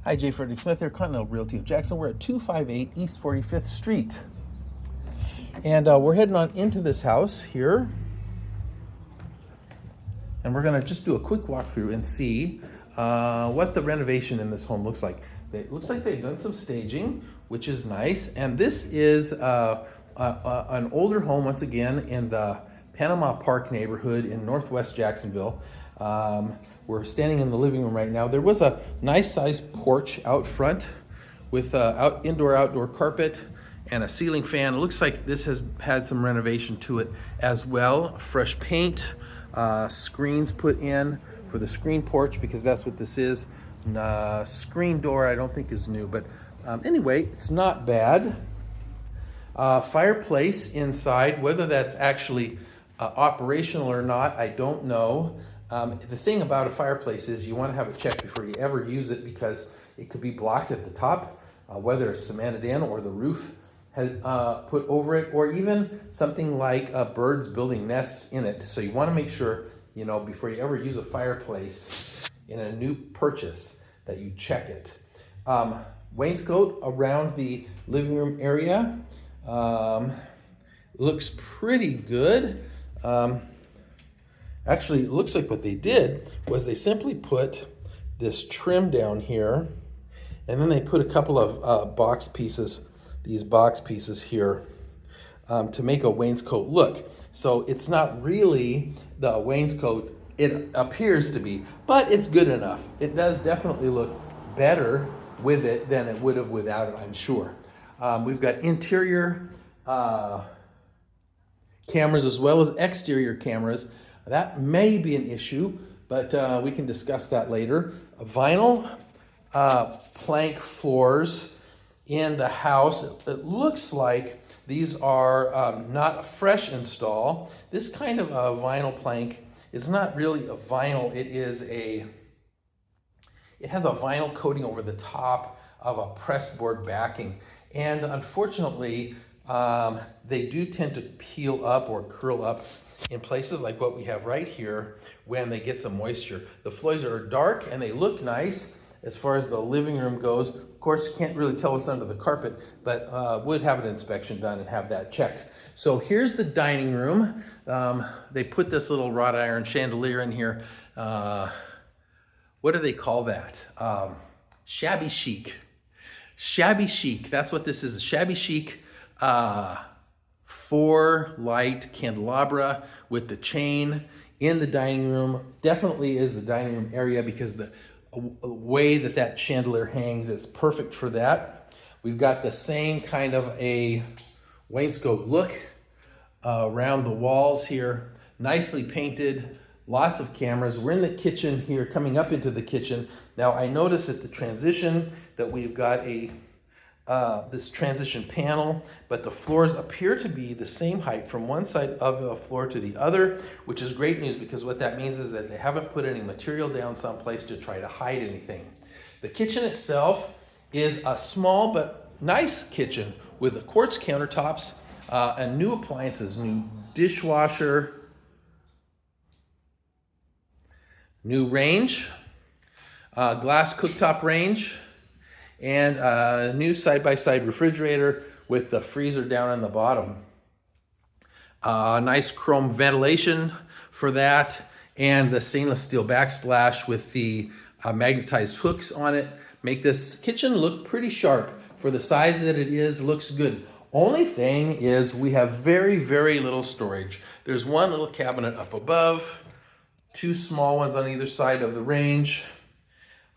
Hi, Jay Frederick Smith here, Continental Realty of Jackson. We're at 258 East 45th Street. And we're heading on into this house here. And we're gonna just do a quick walkthrough and see what the renovation in this home looks like. It looks like they've done some staging, which is nice. And this is an older home, once again, in the Panama Park neighborhood in Northwest Jacksonville. We're standing in the living room right now. There was a nice sized porch out front with indoor-outdoor carpet and a ceiling fan. It looks like this has had some renovation to it as well. Fresh paint, screens put in for the screen porch because that's what this is. Screen door I don't think is new, but anyway, it's not bad. Fireplace inside, whether that's actually operational or not, I don't know. The thing about a fireplace is you want to have it checked before you ever use it because it could be blocked at the top, whether it's cemented in or the roof had put over it, or even something like birds building nests in it. So you want to make sure, before you ever use a fireplace in a new purchase, that you check it. Wainscot around the living room area looks pretty good. Actually, it looks like what they did was they simply put this trim down here, and then they put a couple of box pieces here to make a wainscot look. So it's not really the wainscot it appears to be, but it's good enough. It does definitely look better with it than it would have without it, I'm sure. We've got interior cameras as well as exterior cameras. That may be an issue, but we can discuss that later. Vinyl plank floors in the house. It looks like these are not a fresh install. This kind of a vinyl plank is not really a vinyl. It has a vinyl coating over the top of a pressboard backing. And unfortunately, they do tend to peel up or curl up in places like what we have right here when they get some moisture. The floors are dark and they look nice as far as the living room goes. Of course, you can't really tell what's under the carpet, but would have an inspection done and have that checked. So here's the dining room. They put this little wrought iron chandelier in here. What do they call that? Shabby chic. Shabby chic, that's what this is, a shabby chic 4-light candelabra with the chain in the dining room. Definitely is the dining room area because the way that chandelier hangs is perfect for that. We've got the same kind of a wainscot look around the walls here, nicely painted, lots of cameras. We're in the kitchen here, coming up into the kitchen. Now I notice at the transition that we've got this transition panel, but the floors appear to be the same height from one side of the floor to the other, which is great news because what that means is that they haven't put any material down someplace to try to hide anything. The kitchen itself is a small but nice kitchen with the quartz countertops and new appliances, new dishwasher, new range, glass cooktop range, and a new side-by-side refrigerator with the freezer down on the bottom. Nice chrome ventilation for that, and the stainless steel backsplash with the magnetized hooks on it make this kitchen look pretty sharp. For the size that it is, looks good. Only thing is we have very, very little storage. There's one little cabinet up above, two small ones on either side of the range,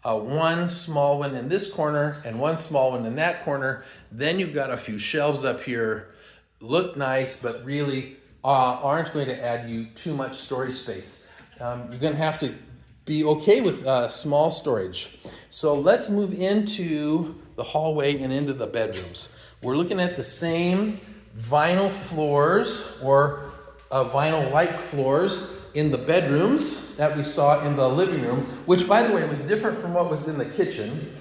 one small one in this corner and one small one in that corner. Then you've got a few shelves up here. Look nice, but really aren't going to add you too much storage space. You're going to have to be okay with small storage. So let's move into the hallway and into the bedrooms. We're looking at the same vinyl floors or vinyl-like floors in the bedrooms that we saw in the living room, which, by the way, was different from what was in the kitchen.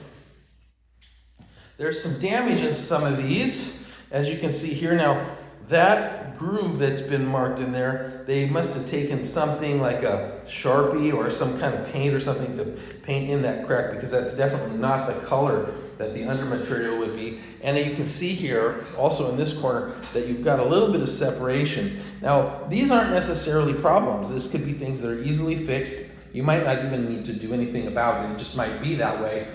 There's some damage in some of these, as you can see here. Now, that groove that's been marked in there, they must have taken something like a Sharpie or some kind of paint or something to paint in that crack, because that's definitely not the color that the under material would be. And you can see here, also in this corner, that you've got a little bit of separation. Now, these aren't necessarily problems. This could be things that are easily fixed. You might not even need to do anything about it. It just might be that way.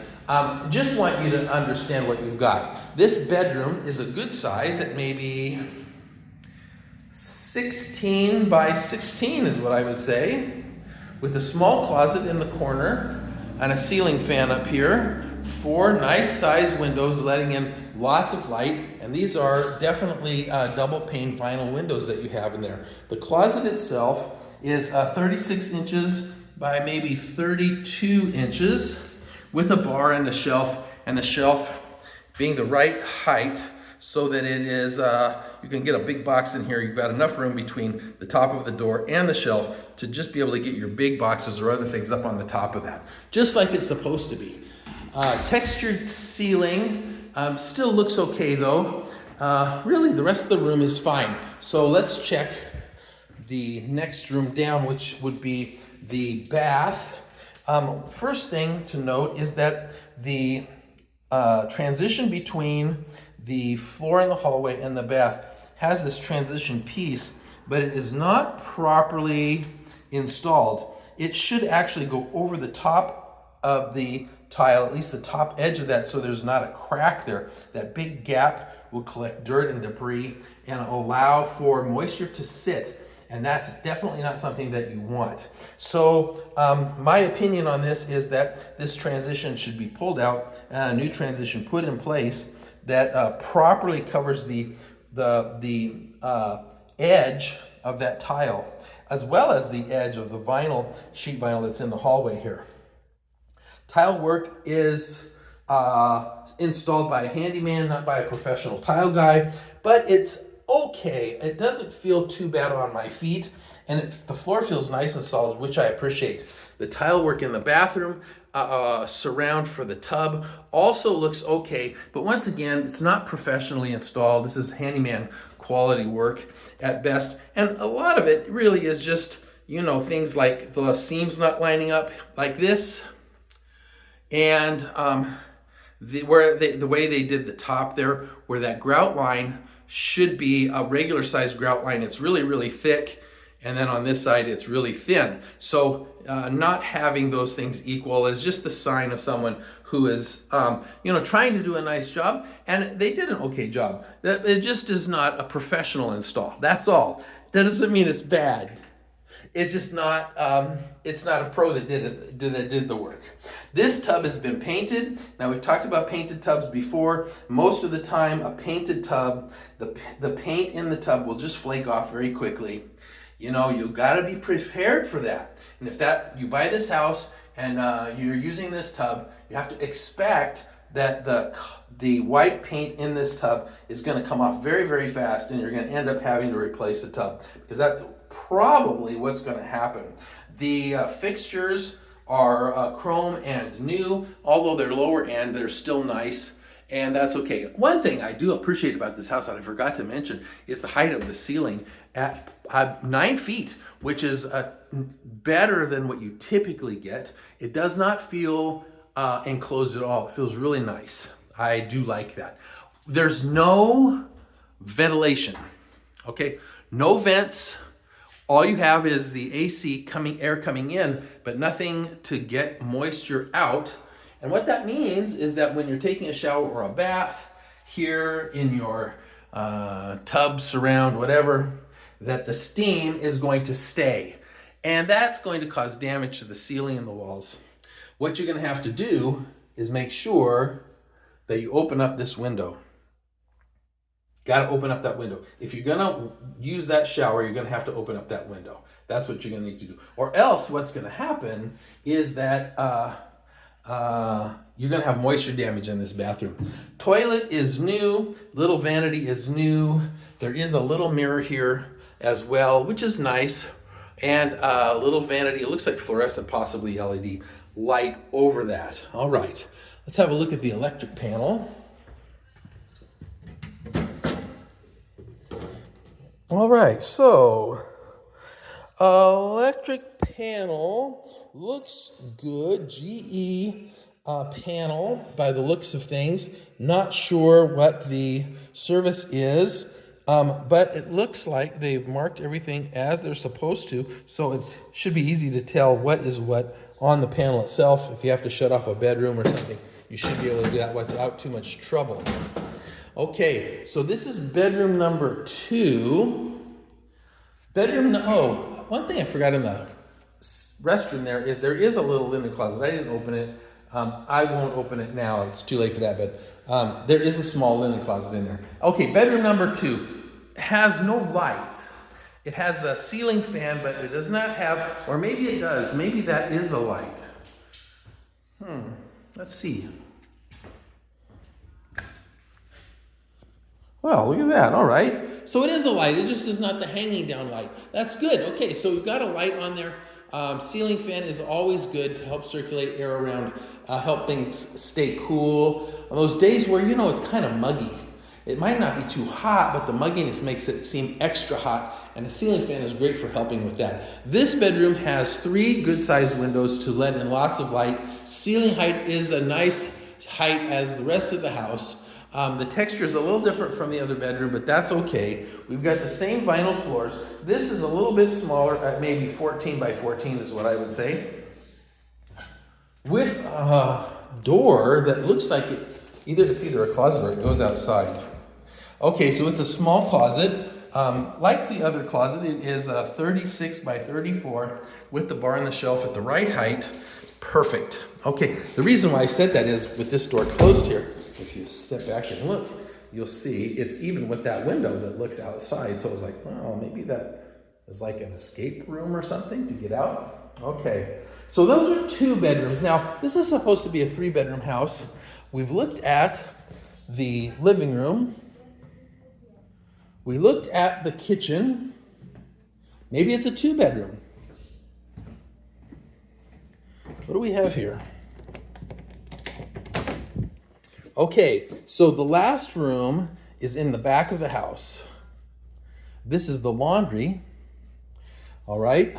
Just want you to understand what you've got. This bedroom is a good size at maybe 16 by 16 is what I would say, with a small closet in the corner and a ceiling fan up here. 4 nice sized windows letting in lots of light, and these are definitely double pane vinyl windows that you have in there. The closet itself is 36 inches by maybe 32 inches with a bar and the shelf being the right height so that it is, you can get a big box in here. You've got enough room between the top of the door and the shelf to just be able to get your big boxes or other things up on the top of that, just like it's supposed to be. Textured ceiling still looks okay though. Really, the rest of the room is fine. So let's check the next room down, which would be the bath. First thing to note is that the transition between the floor in the hallway and the bath has this transition piece, but it is not properly installed. It should actually go over the top of the tile, at least the top edge of that, so there's not a crack there. That big gap will collect dirt and debris and allow for moisture to sit, and that's definitely not something that you want. So my opinion on this is that this transition should be pulled out and a new transition put in place that properly covers the edge of that tile, as well as the edge of the vinyl, sheet vinyl that's in the hallway here. Tile work is installed by a handyman, not by a professional tile guy, but it's okay. It doesn't feel too bad on my feet, and the floor feels nice and solid, which I appreciate. The tile work in the bathroom, surround for the tub also looks okay, but once again, it's not professionally installed. This is handyman quality work at best, and a lot of it really is just, you know, things like the seams not lining up like this, and the way they did the top there, where that grout line should be a regular size grout line. It's really, really thick, and then on this side it's really thin. So not having those things equal is just the sign of someone who is trying to do a nice job, and they did an okay job. It just is not a professional install. That's all. That doesn't mean it's bad. It's just not, it's not a pro that did the work. This tub has been painted. Now, we've talked about painted tubs before. Most of the time, a painted tub, the paint in the tub will just flake off very quickly. You know, you gotta be prepared for that. And if you buy this house and you're using this tub, you have to expect that the white paint in this tub is gonna come off very, very fast, and you're gonna end up having to replace the tub, because that's probably what's going to happen. The fixtures are chrome and new, although they're lower end, they're still nice, and that's okay. One thing I do appreciate about this house that I forgot to mention is the height of the ceiling at 9 feet, which is better than what you typically get. It does not feel enclosed at all. It feels really nice. I do like that. There's no ventilation, okay? No vents. All you have is the AC air coming in, but nothing to get moisture out. And what that means is that when you're taking a shower or a bath here in your tub, surround, whatever, that the steam is going to stay. And that's going to cause damage to the ceiling and the walls. What you're going to have to do is make sure that you open up this window. Got to open up that window. If you're going to use that shower, you're going to have to open up that window. That's what you're going to need to do. Or else what's going to happen is that you're going to have moisture damage in this bathroom. Toilet is new. Little vanity is new. There is a little mirror here as well, which is nice. And a little vanity. It looks like fluorescent, possibly LED light over that. All right. Let's have a look at the electric panel. All right, so electric panel looks good. GE panel by the looks of things. Not sure what the service is, but it looks like they've marked everything as they're supposed to, so it should be easy to tell what is what on the panel itself. If you have to shut off a bedroom or something, you should be able to do that without too much trouble. Okay, so this is bedroom number 2. One thing I forgot in the restroom there is a little linen closet. I didn't open it. I won't open it now. It's too late for that, but there is a small linen closet in there. Okay, bedroom number 2 has no light. It has the ceiling fan, but it does not have, or maybe it does. Maybe that is the light. Let's see. Well, look at that. All right. So it is a light. It just is not the hanging down light. That's good. Okay, so we've got a light on there. Ceiling fan is always good to help circulate air around, help things stay cool. On those days where, it's kind of muggy. It might not be too hot, but the mugginess makes it seem extra hot, and a ceiling fan is great for helping with that. This bedroom has 3 good-sized windows to let in lots of light. Ceiling height is a nice height as the rest of the house. The texture is a little different from the other bedroom, but that's okay. We've got the same vinyl floors. This is a little bit smaller, at maybe 14 by 14 is what I would say. With a door that looks like it's either a closet or it goes outside. Okay, so it's a small closet. Like the other closet, it is a 36 by 34 with the bar and the shelf at the right height. Perfect. Okay, the reason why I said that is with this door closed here, if you step back and look, you'll see it's even with that window that looks outside. So I was like, well, maybe that is like an escape room or something to get out. Okay, so those are 2 bedrooms. Now, this is supposed to be a 3-bedroom house. We've looked at the living room. We looked at the kitchen. Maybe it's a 2-bedroom. What do we have here? Okay, so the last room is in the back of the house. This is the laundry. All right.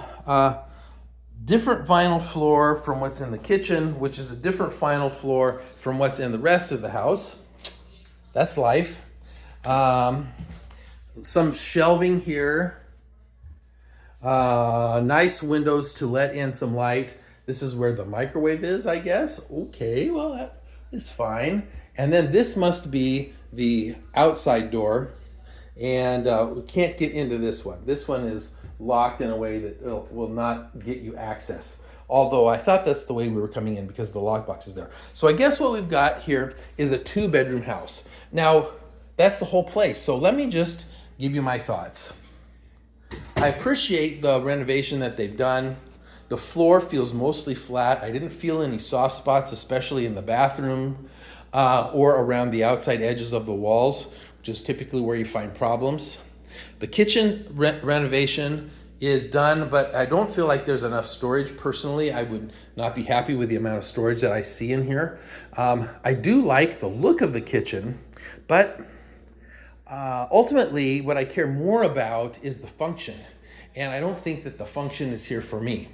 Different vinyl floor from what's in the kitchen, which is a different vinyl floor from what's in the rest of the house. That's life. Some shelving here. Nice windows to let in some light. This is where the microwave is, I guess. Okay, well, that is fine. And then this must be the outside door. And we can't get into this one. This one is locked in a way that will not get you access. Although I thought that's the way we were coming in because the lockbox is there. So I guess what we've got here is a 2-bedroom house. Now, that's the whole place. So let me just give you my thoughts. I appreciate the renovation that they've done. The floor feels mostly flat. I didn't feel any soft spots, especially in the bathroom or around the outside edges of the walls, which is typically where you find problems. The kitchen renovation is done, but I don't feel like there's enough storage. Personally, I would not be happy with the amount of storage that I see in here. I do like the look of the kitchen, but ultimately, what I care more about is the function. And I don't think that the function is here for me.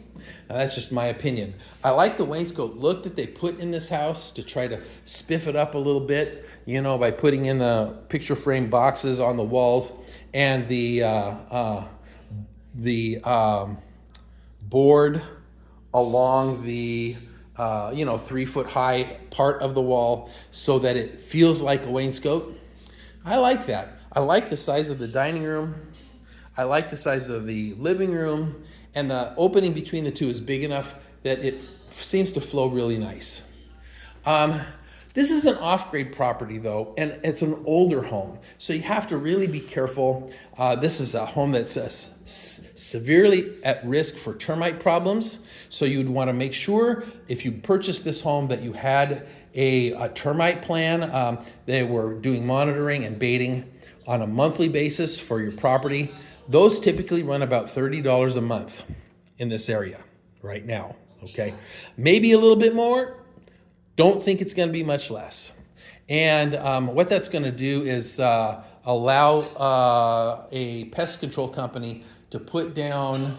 Now, that's just my opinion. I like the wainscot look that they put in this house to try to spiff it up a little bit, by putting in the picture frame boxes on the walls and the board along the 3-foot high part of the wall so that it feels like a wainscot. I like that. I like the size of the dining room. I like the size of the living room, and the opening between the two is big enough that it seems to flow really nice. This is an off-grade property, though, and it's an older home, so you have to really be careful. This is a home that's severely at risk for termite problems, so you'd want to make sure if you purchased this home that you had a termite plan. They were doing monitoring and baiting on a monthly basis for your property. Those typically run about $30 a month in this area right now, okay? Maybe a little bit more. Don't think it's going to be much less. And what that's going to do is allow a pest control company to put down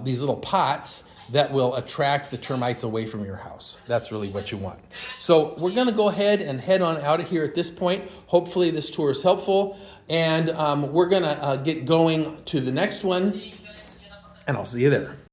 these little pots that will attract the termites away from your house. That's really what you want. So we're going to go ahead and head on out of here at this point. Hopefully this tour is helpful, and we're going to get going to the next one, and I'll see you there.